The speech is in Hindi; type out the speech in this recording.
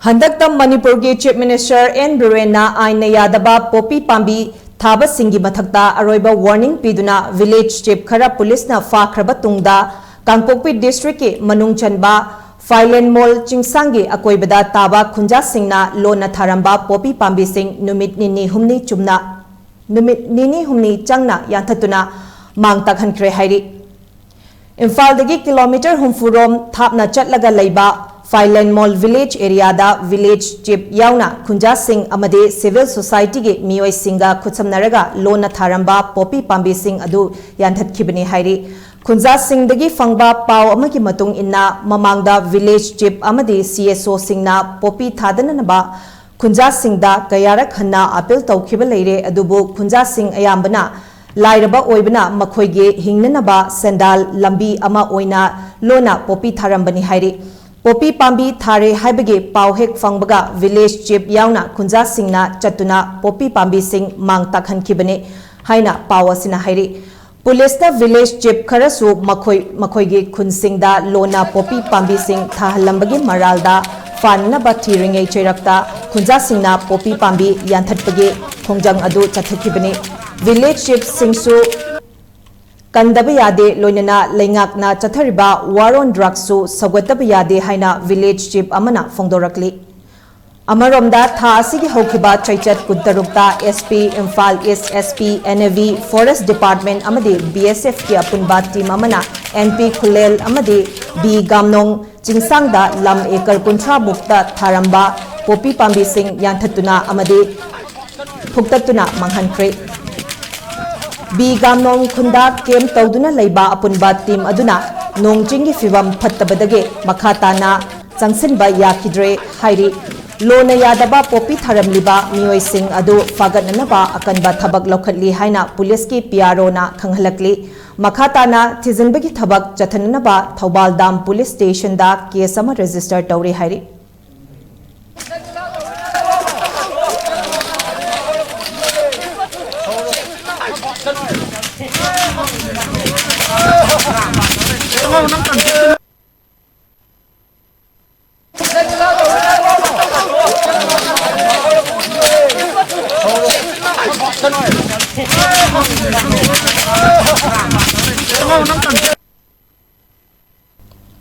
हंदकतम मणिपुर की चीफ मिनिस्टर एन बिरेनना आइन यादबा पोपी पांबी थाबसिंगी मथक्ता अरोइबा वार्निंग पीदुना विलेज चीफ खरा पुलिसना फाख्रबा तुंगदा कांगपोकपी डिस्ट्रिक्ट के मनुंग चनबा फाइलेन मॉल चिंगसांगी अकोइबदा ताबा खुंजा सिंगना लोना थारंबा पोपी पांबी सिंग नुमित निनी हुमनी चंगना यांथतुना मांग तखनख्रे हाइरी इम्फालदगी किलोमीटर हुमफुरोम थापना चटलगा लैबा फाइलेन मॉल विलेज एरिया विलेज चीफ याउना खुंजा सिंह अमदे सिविल सोसाइटी के मियोय सिंगा खुत्समनरगा लोना थारंबा पोपी पांबी सिंह अदु यांथतखिबनी हाइरी खुंजा सिंह दगी फंगबा पाव अमगी मतुंग इन्ना ममांगदा विलेज चीफ अमदे सीएसओ सिंगना पोपी थादननबा खुंजा सिंगदा कयारक हन्ना अपील तौखिबा लेरे अदुबु खुंजा सिंह अयाम्बना लाइरबा ओइबना मखोइगे हिंगननबा सेंडाल लंबी अमा ओइना लोना पोपी थारंबनी हाइरी पोपी पांबी थारे हाइबगे पाव हेक फंगबगा विलेज चीफ याउना खुंजा सिंगना चतुना पोपी पांबी सिंग मांग तखनखिबने हाइना पाव असिना हाइरी पुलिसना विलेज चीफ खरसु मखोइगे खुनसिंगदा लोना पोपी पांबी सिंग थाहलंबगे मरालदा फाननबा थिरिंगै चेरक्ता खुंजा सिंगना पोपी पांबी यांथटपगे खोंजंग अदु चथखिबने विलेज चीफ सिंगसु कंदब यादे लोइनना लेंगाकना चथरिबा वार ऑन ड्रग्सु सगतब यादे हाइना विलेज चीफ अमना फोंदोरकली अमरोमदा था असिगी हौखिबा चैचत कुतरुक्ता एसपी इम्फाल ईस्ट एसपी एनएवी फॉरेस्ट डिपार्टमेंट अमदे बीएसएफ की अपुनबा टीम अमना एनपी खुलेल अमदे बी गामनोंग चिंगसांगदा लम एकर कुंथ्रा मुक्ता थारंबा पोपी पांबी सिंह यांथतुना अमदे फुक्ततुना मंगहनख्रे बी गामनोंग खुंदा केम तौदुना लैबा अपुनबा टीम अदुना नोंगचिंगी फिवम फत्तबदगे मखाताना चंगसिनबा याखिद्रे हाइरी लोना यादबा पोपी थारमलिबा मियोय सिंह अदु फागतननबा अकनबा थबक लौखटली हाइना पुलिस की पीआरओना खंगहलकली मखाताना थिजिनबगी थबक चथननबा थौबाल दाम पुलिस स्टेशन दा केस अमा रजिस्टर तौरे हाइरी Come on,